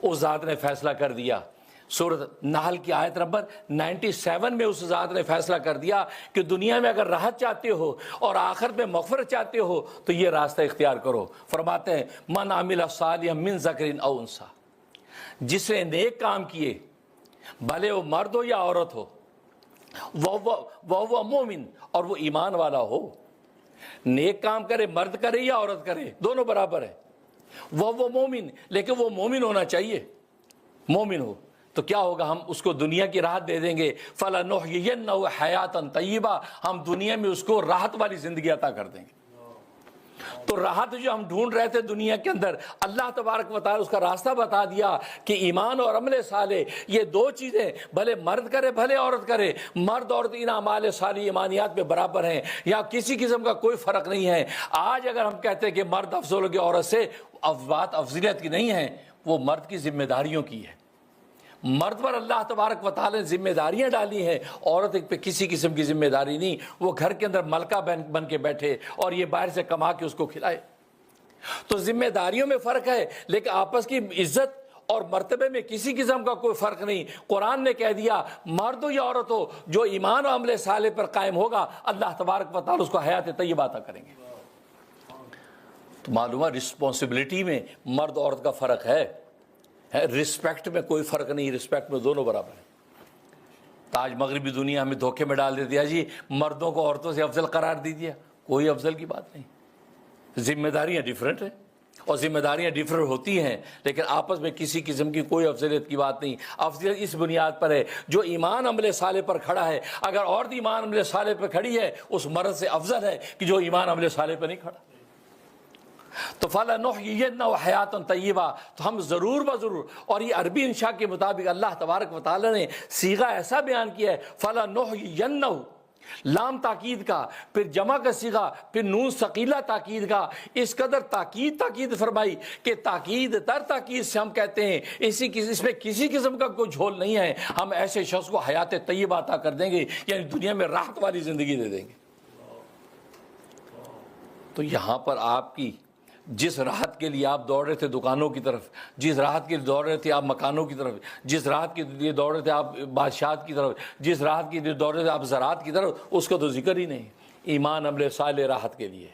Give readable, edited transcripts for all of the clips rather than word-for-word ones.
اس ذات نے فیصلہ کر دیا۔ سورۃ نحل کی آیت نمبر 97 میں اس ذات نے فیصلہ کر دیا کہ دنیا میں اگر راحت چاہتے ہو اور آخرت میں مغفرت چاہتے ہو تو یہ راستہ اختیار کرو۔ فرماتے ہیں من عمل صالحا من ذکر او انثی، جس نے نیک کام کیے بھلے وہ مرد ہو یا عورت ہو، وہ مومن، اور وہ ایمان والا ہو۔ نیک کام کرے مرد کرے یا عورت کرے دونوں برابر ہے، وہ مومن، لیکن وہ مومن ہونا چاہیے، مومن ہو تو کیا ہوگا، ہم اس کو دنیا کی راحت دے دیں گے، فَلَنُحْيِيَنَّهُ حَيَاةً طَيِّبَةً، ہم دنیا میں اس کو راحت والی زندگی عطا کر دیں گے۔ تو راحت جو ہم ڈھونڈ رہے تھے دنیا کے اندر، اللہ تبارک و تعالی اس کا راستہ بتا دیا کہ ایمان اور عمل صالح، یہ دو چیزیں بھلے مرد کرے بھلے عورت کرے، مرد عورت ان اعمال صالح ایمانیات میں برابر ہیں، یا کسی قسم کا کوئی فرق نہیں ہے۔ آج اگر ہم کہتے ہیں کہ مرد افضل ہوگی عورت سے، بات افضلیت کی نہیں ہے، وہ مرد کی ذمہ داریوں کی ہے۔ مرد پر اللہ تبارک و تعالی نے ذمہ داریاں ڈالی ہیں، عورت پہ کسی قسم کی ذمہ داری نہیں، وہ گھر کے اندر ملکہ بن کے بیٹھے اور یہ باہر سے کما کے اس کو کھلائے۔ تو ذمہ داریوں میں فرق ہے، لیکن آپس کی عزت اور مرتبے میں کسی قسم کا کوئی فرق نہیں۔ قرآن نے کہہ دیا مرد ہو یا عورت ہو، جو ایمان و عمل صالح پر قائم ہوگا اللہ تبارک و تعالی اس کو حیات طیبہ عطا کریں گے۔ تو معلوم ہے رسپانسبلٹی میں مرد عورت کا فرق ہے، رسپیکٹ میں کوئی فرق نہیں، رسپیکٹ میں دونوں برابر ہیں۔ آج مغربی دنیا ہمیں دھوکے میں ڈال دیا جی مردوں کو عورتوں سے افضل قرار دیجیے، کوئی افضل کی بات نہیں، ذمہ داریاں ڈیفرنٹ ہیں، اور ذمہ داریاں ڈیفرنٹ ہوتی ہیں، لیکن آپس میں کسی قسم کی کوئی افضلیت کی بات نہیں۔ افضلیت اس بنیاد پر ہے جو ایمان عمل صالح پر کھڑا ہے، اگر عورت ایمان عمل صالح پر کھڑی ہے اس مرد سے افضل ہے کہ جو ایمان عمل صالح پر نہیں کھڑا۔ تو فَلَنُحْيِيَنَّهُ حَيَاةً طَيِّبَةً، تو ہم ضرور بضرور، اور یہ عربی انشاء کے مطابق اللہ تبارک و تعالی نے صیغہ ایسا بیان کیا ہے فَلَنُحْيِيَنَّهُ، لام تاکید کا، پھر جمع کا صیغہ، پھر نون ثقیلہ تاکید کا، اس قدر تاکید فرمائی کہ تاکید تر تاکید سے ہم کہتے ہیں اس میں کسی قسم کا کوئی جھول نہیں ہے، ہم ایسے شخص کو حیات طیبہ عطا کر دیں گے، یعنی دنیا میں راحت والی زندگی دے دیں گے۔ تو یہاں پر آپ کی جس راحت کے لیے آپ دوڑ رہے تھے دکانوں کی طرف، جس راحت کے لیے دوڑ رہے تھے آپ مکانوں کی طرف، جس راحت کے لیے دوڑ رہے تھے آپ بادشاہت کی طرف، جس راحت کے لیے دوڑ رہے تھے آپ زراعت کی طرف، اس کا تو ذکر ہی نہیں۔ ایمان عمل صالح راحت کے لیے،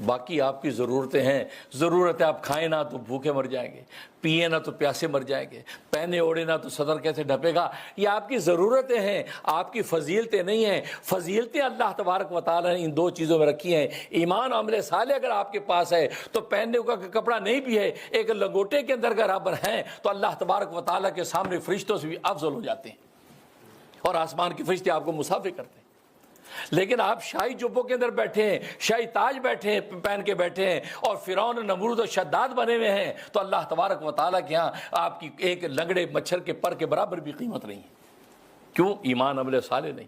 باقی آپ کی ضرورتیں ہیں، ضرورت ہے آپ کھائیں نہ تو بھوکے مر جائیں گے، پیئیں نہ تو پیاسے مر جائیں گے، پہنے اوڑے نہ تو صدر کیسے ڈھپے گا، یہ آپ کی ضرورتیں ہیں، آپ کی فضیلتیں نہیں ہیں۔ فضیلتیں اللہ تبارک و تعالی نے ان دو چیزوں میں رکھی ہیں۔ ایمان عمل صالح اگر آپ کے پاس ہے تو پہننے کا کپڑا نہیں بھی ہے، ایک لنگوٹے کے اندر اگر آپ ہیں تو اللہ تبارک و تعالی کے سامنے فرشتوں سے بھی افضل ہو جاتے ہیں، اور آسمان کے فرشتے آپ کو مسافر کرتے ہیں۔ لیکن آپ شاہی جبوں کے اندر بیٹھے ہیں، شاہی تاج بیٹھے ہیں پہن کے بیٹھے ہیں، اور فرعون نمرود و شداد بنے ہوئے ہیں، تو اللہ تبارک و تعالیٰ کے ہاں آپ کی ایک لنگڑے مچھر کے پر کے برابر بھی قیمت نہیں ہے۔ کیوں؟ ایمان عمل صالح نہیں۔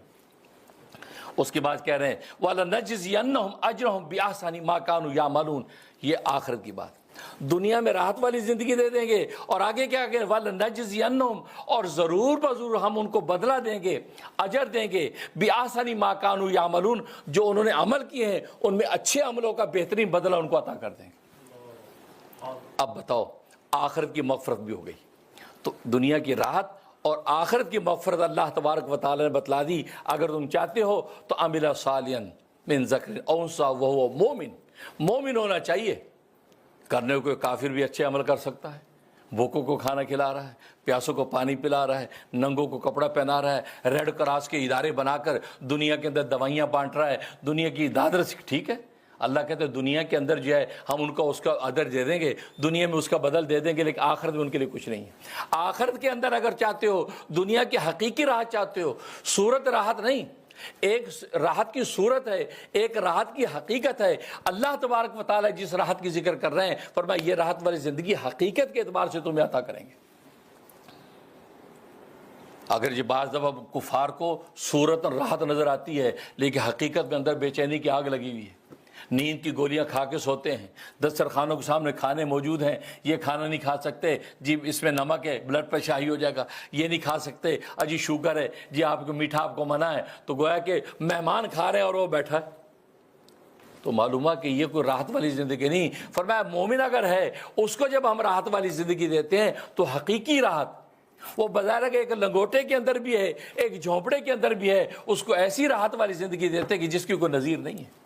اس کے بعد کہہ رہے ہیں وَلَنَجْزِيَنَّهُمْ أَجْرَهُمْ بِأَحْسَنِ مَا كَانُوا يَعْمَلُونَ، یہ آخرت کی بات، دنیا میں راحت والی زندگی دے دیں گے، اور آگے کیا کہ وَلَنَجْزِيَنَّهُمْ، اور ضرور بضرور ہم ان کو بدلہ دیں گے، اجر دیں گے، بِأَحْسَنِ مَا كَانُوا يَعْمَلُونَ، جو انہوں نے عمل کیے ہیں ان میں اچھے عملوں کا بہترین بدلہ ان کو عطا کر دیں گے۔ اب بتاؤ، آخرت کی مغفرت بھی ہو گئی، تو دنیا کی راحت اور آخرت کی مغفرت اللہ تبارک و تعالی نے بتلا دی۔ اگر تم چاہتے ہو تو عمل صالحا من ذکر او انثی وہو مومن، مومن ہونا چاہیے۔ کرنے کو کوئی کافر بھی اچھے عمل کر سکتا ہے، بھوکوں کو کھانا کھلا رہا ہے، پیاسوں کو پانی پلا رہا ہے، ننگوں کو کپڑا پہنا رہا ہے، ریڈ کراس کے ادارے بنا کر دنیا کے اندر دوائیاں بانٹ رہا ہے، دنیا کی دادرس، ٹھیک ہے۔ اللہ کہتے ہیں دنیا کے اندر جو ہے ہم ان کو اس کا ادر دے دیں گے، دنیا میں اس کا بدل دے دیں گے، لیکن آخرت میں ان کے لیے کچھ نہیں ہے۔ آخرت کے اندر اگر چاہتے ہو، دنیا کی حقیقی راحت چاہتے ہو، صورت راحت نہیں، ایک راحت کی صورت ہے، ایک راحت کی حقیقت ہے۔ اللہ تبارک و تعالی جس راحت کی ذکر کر رہے ہیں، فرمایا یہ راحت والی زندگی حقیقت کے اعتبار سے تمہیں عطا کریں گے۔ اگر یہ بعض دفعہ کفار کو صورت اور راحت نظر آتی ہے، لیکن حقیقت میں اندر بے چینی کی آگ لگی ہوئی ہے، نیند کی گولیاں کھا کے سوتے ہیں، دسترخوانوں کے سامنے کھانے موجود ہیں، یہ کھانا نہیں کھا سکتے جی، اس میں نمک ہے، بلڈ پریشر ہائی ہو جائے گا، یہ نہیں کھا سکتے جی، شوگر ہے جی، آپ کو میٹھا آپ کو منع ہے، تو گویا کہ مہمان کھا رہے ہیں اور وہ بیٹھا ہے۔ تو معلوم ہوا کہ یہ کوئی راحت والی زندگی نہیں. فرمایا مومن اگر ہے اس کو جب ہم راحت والی زندگی دیتے ہیں تو حقیقی راحت وہ بظاہر کہ ایک لنگوٹے کے اندر بھی ہے, ایک جھونپڑے کے اندر بھی ہے, اس کو ایسی راحت والی زندگی دیتے ہیں کہ جس کی کوئی نظیر نہیں ہے.